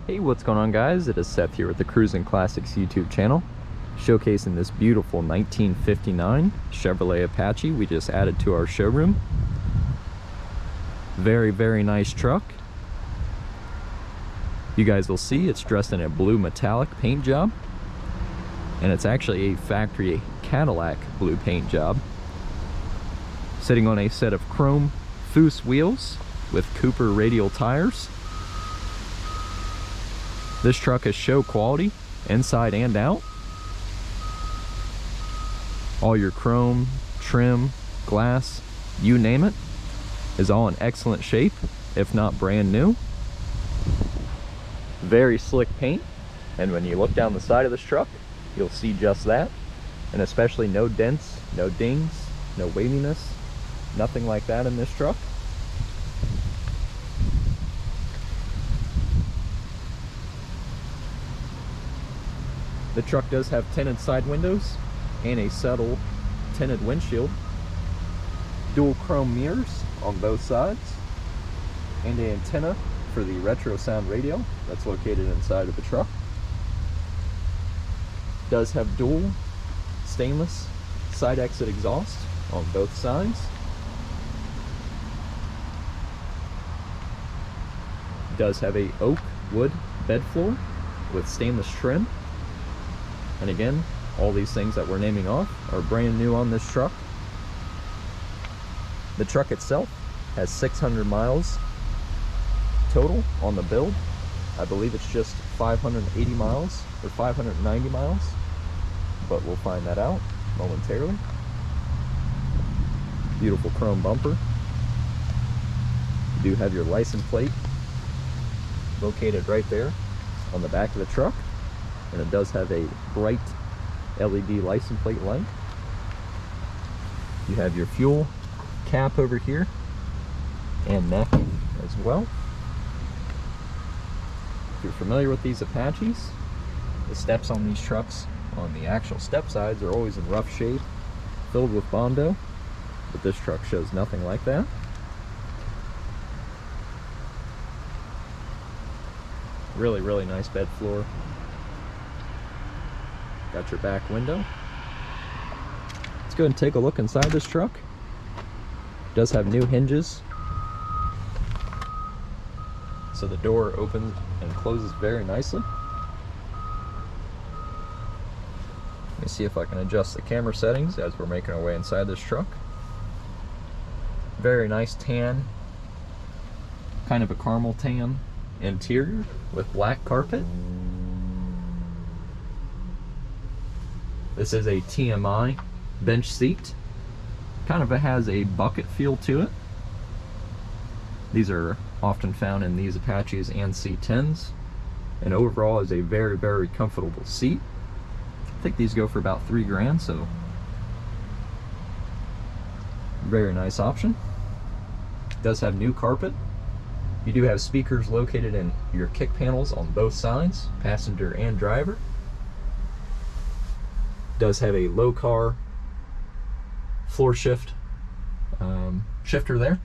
Hey, what's going on, guys? It is Seth here with the Cruisin Classics YouTube channel, showcasing this beautiful 1959 Chevrolet Apache we just added to our showroom. Very, very nice truck. You guys will see it's dressed in a blue metallic paint job, and it's actually a factory Cadillac blue paint job. Sitting on a set of chrome Foose wheels with Cooper radial tires. This truck is show quality, inside and out. All your chrome, trim, glass, you name it, is all in excellent shape, if not brand new. Very slick paint, and when you look down the side of this truck, you'll see just that. And especially no dents, no dings, no waviness, nothing like that in this truck. The truck does have tinted side windows and a subtle tinted windshield, dual chrome mirrors on both sides, and an antenna for the retro sound radio that's located inside of the truck. Does have dual stainless side exit exhaust on both sides. Does have a oak wood bed floor with stainless trim. And again, all these things that we're naming off are brand new on this truck. The truck itself has 600 miles total on the build. I believe it's just 580 miles or 590 miles, but we'll find that out momentarily. Beautiful chrome bumper. You do have your license plate located right there on the back of the truck. And it does have a bright LED license plate light. You have your fuel cap over here and neck as well. If you're familiar with these Apaches, the steps on these trucks on the actual step sides are always in rough shape, filled with Bondo, but this truck shows nothing like that. Really, really nice bed floor. Got your back window. Let's go and take a look inside this truck. It does have new hinges, so the door opens and closes very nicely. Let me see if I can adjust the camera settings as we're making our way inside this truck. Very nice tan, kind of a caramel tan interior with black carpet. This is a TMI bench seat. Kind of has a bucket feel to it. These are often found in these Apaches and C10s. And overall is a very, very comfortable seat. I think these go for about $3 grand, so very nice option. It does have new carpet. You do have speakers located in your kick panels on both sides, passenger and driver. Does have a low car floor shift shifter there.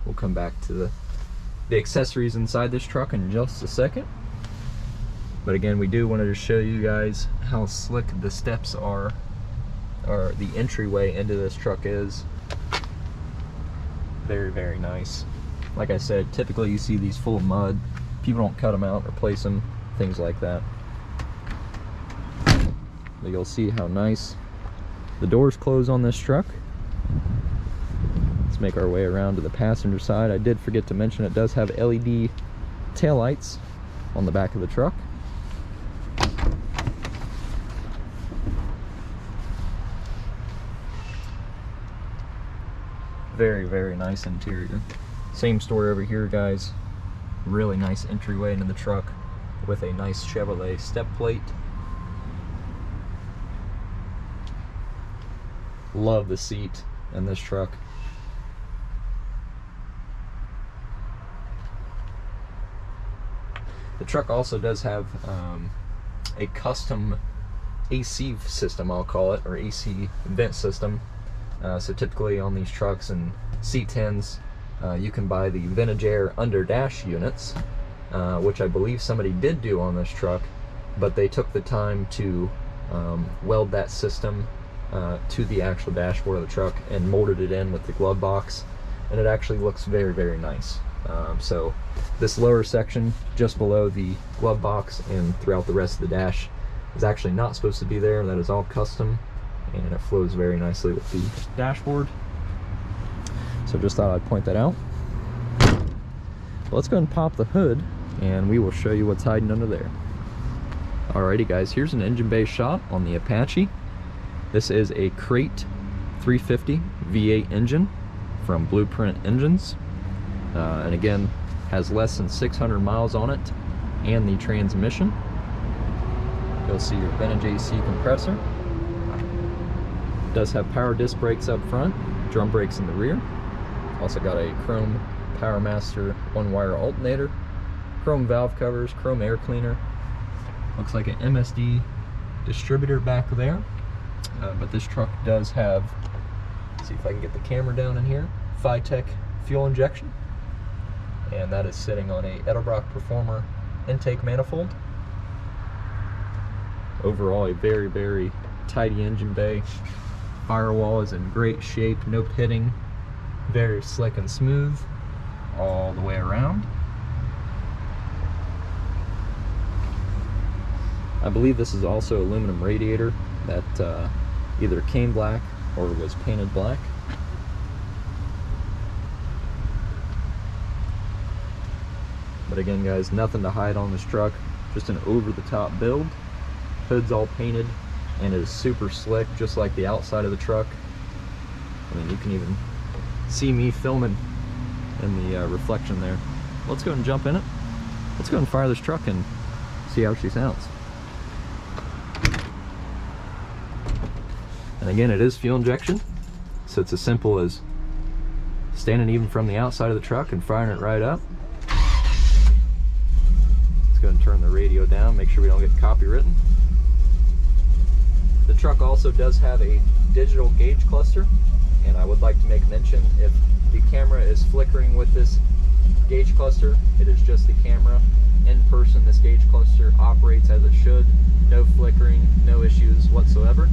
We'll come back to the accessories inside this truck in just a second. But again, we do want to show you guys how slick the steps are, or the entryway into this truck is. Very, very nice. Like I said, typically you see these full of mud. People don't cut them out, replace them, things like that. But you'll see how nice the doors close on this truck. Let's make our way around to the passenger side. I did forget to mention it does have LED taillights on the back of the truck. Very, very nice interior. Same story over here, guys. Really nice entryway into the truck with a nice Chevrolet step plate. Love the seat in this truck. The truck also does have a custom AC system, I'll call it, or AC vent system So typically on these trucks and C10s, you can buy the vintage air under dash units, which I believe somebody did do on this truck, but they took the time to weld that system to the actual dashboard of the truck and molded it in with the glove box, and it actually looks very, very nice. So this lower section just below the glove box and throughout the rest of the dash is actually not supposed to be there. That is all custom, and it flows very nicely with the dashboard. So just thought I'd point that out. Let's go and pop the hood and we will show you what's hiding under there. Alrighty guys, here's an engine bay shot on the Apache. This is a Crate 350 V8 engine from Blueprint Engines. And again, has less than 600 miles on it and the transmission. You'll see your vintage AC compressor. Does have power disc brakes up front, drum brakes in the rear. Also got a chrome PowerMaster one-wire alternator, chrome valve covers, chrome air cleaner. Looks like an MSD distributor back there. But this truck does have, let's see if I can get the camera down in here, Phytech fuel injection. And that is sitting on a Edelbrock Performer intake manifold. Overall, a very, very tidy engine bay. Firewall is in great shape, no pitting, very slick and smooth all the way around. I believe this is also aluminum radiator that either came black or was painted black. But again guys, nothing to hide on this truck, just an over-the-top build. Hood's all painted and it is super slick, just like the outside of the truck. I mean, you can even see me filming in the reflection there. Let's go and jump in it. Let's go and fire this truck and see how she sounds. And again, it is fuel injection, so it's as simple as standing even from the outside of the truck and firing it right up. Let's go and turn the radio down, make sure we don't get copywritten. The truck also does have a digital gauge cluster, and I would like to make mention, if the camera is flickering with this gauge cluster, it is just the camera. In person, this gauge cluster operates as it should. No flickering, no issues whatsoever.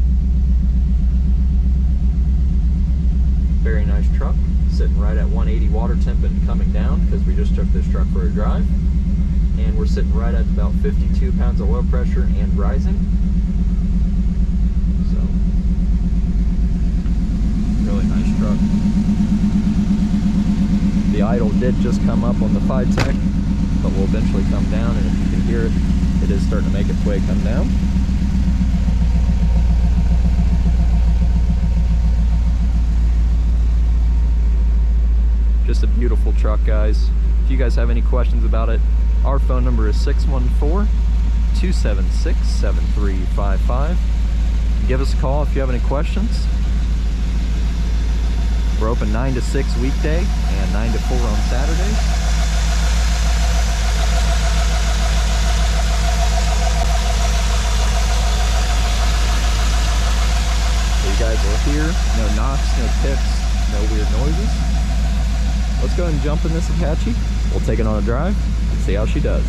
Very nice truck, sitting right at 180 water temp and coming down, because we just took this truck for a drive. And we're sitting right at about 52 pounds of oil pressure and rising. So, really nice truck. The idle did just come up on the Phytech, but will eventually come down, and if you can hear it, it is starting to make its way come down. Just a beautiful truck, guys. If you guys have any questions about it, our phone number is 614-276-7355. Give us a call if you have any questions. We're open 9 to 6 weekday and 9 to 4 on Saturdays. So you guys will hear no knocks, no ticks, no weird noises. Let's go and jump in this Apache. We'll take it on a drive and see how she does.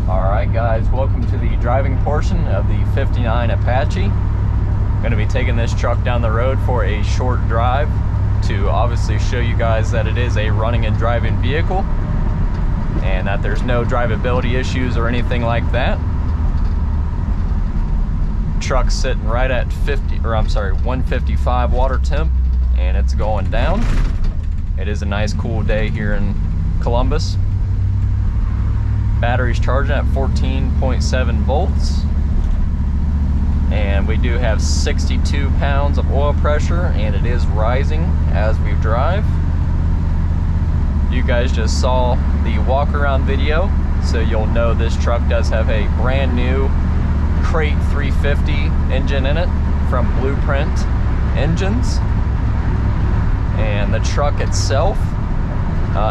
Alright guys, welcome to the driving portion of the 59 Apache. I'm going to be taking this truck down the road for a short drive to obviously show you guys that it is a running and driving vehicle and that there's no drivability issues or anything like that. Truck's sitting right at 155 water temp, and it's going down. It is a nice cool day here in Columbus. Battery's charging at 14.7 volts, and we do have 62 pounds of oil pressure, and it is rising as we drive. You guys just saw the walk around video, so you'll know this truck does have a brand new Crate 350 engine in it from Blueprint Engines. And the truck itself,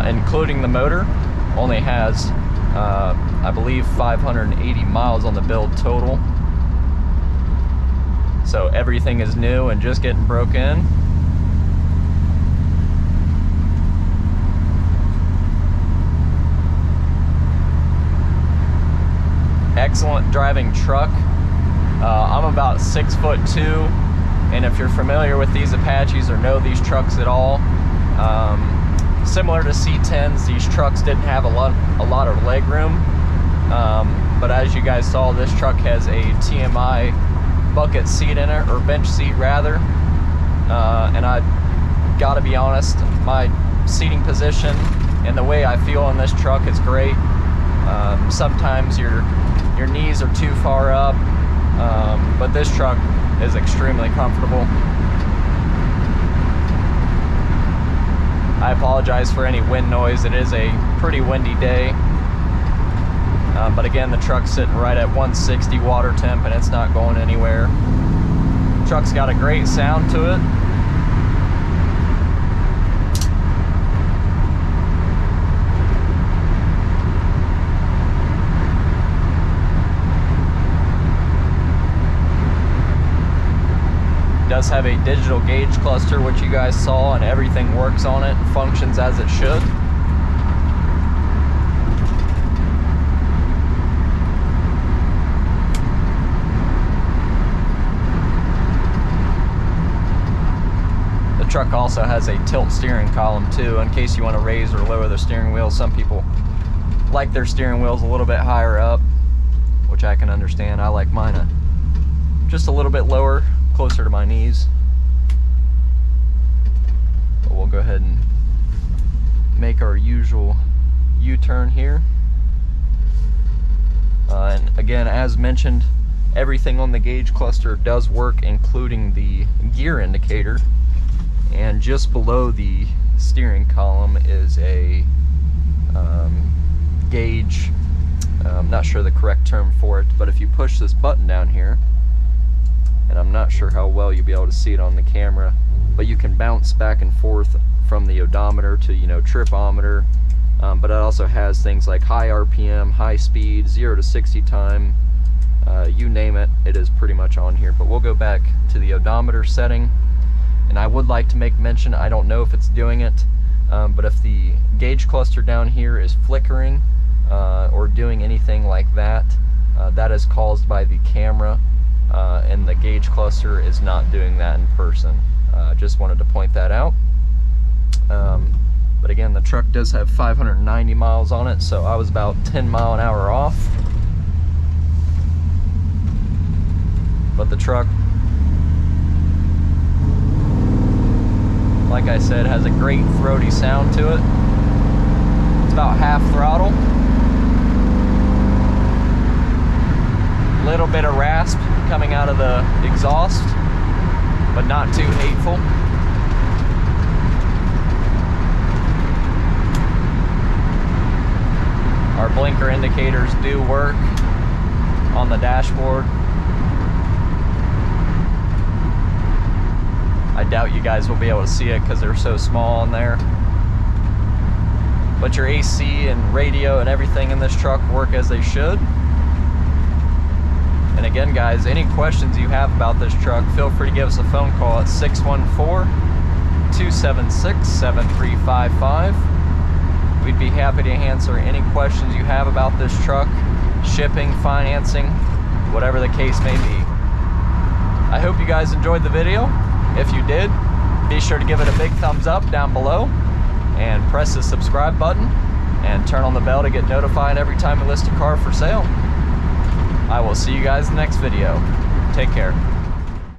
including the motor, only has I believe 580 miles on the build total. So everything is new and just getting broke in. Excellent driving truck. I'm about 6'2", and if you're familiar with these Apaches or know these trucks at all, similar to C10s, these trucks didn't have a lot of leg room, but as you guys saw, this truck has a TMI bucket seat in it, or bench seat rather, and I gotta be honest, my seating position and the way I feel in this truck is great. Sometimes your knees are too far up, but this truck is extremely comfortable. I apologize for any wind noise. It is a pretty windy day, but again, the truck's sitting right at 160 water temp and it's not going anywhere. Truck's got a great sound to it. Does have a digital gauge cluster, which you guys saw, and everything works on it, functions as it should. The truck also has a tilt steering column too, in case you want to raise or lower the steering wheel. Some people like their steering wheels a little bit higher up, which I can understand. I like mine just a little bit lower, closer to my knees. But we'll go ahead and make our usual U-turn here. And again, as mentioned, everything on the gauge cluster does work, including the gear indicator. And just below the steering column is a gauge. I'm not sure the correct term for it, but if you push this button down here, and I'm not sure how well you'll be able to see it on the camera, but you can bounce back and forth from the odometer to, you know, tripometer, but it also has things like high RPM, high speed, 0 to 60 time, you name it, it is pretty much on here. But we'll go back to the odometer setting, and I would like to make mention, I don't know if it's doing it, but if the gauge cluster down here is flickering or doing anything like that, that is caused by the camera. And the gauge cluster is not doing that in person. Just wanted to point that out. But again, the truck does have 590 miles on it, so I was about 10 mile an hour off. But the truck, like I said, has a great throaty sound to it. It's about half throttle. Little bit of rasp coming out of the exhaust, but not too hateful. Our blinker indicators do work on the dashboard. I doubt you guys will be able to see it because they're so small in there. But your AC and radio and everything in this truck work as they should. And again, guys, any questions you have about this truck, feel free to give us a phone call at 614-276-7355. We'd be happy to answer any questions you have about this truck, shipping, financing, whatever the case may be. I hope you guys enjoyed the video. If you did, be sure to give it a big thumbs up down below and press the subscribe button and turn on the bell to get notified every time we list a car for sale. I will see you guys in the next video. Take care.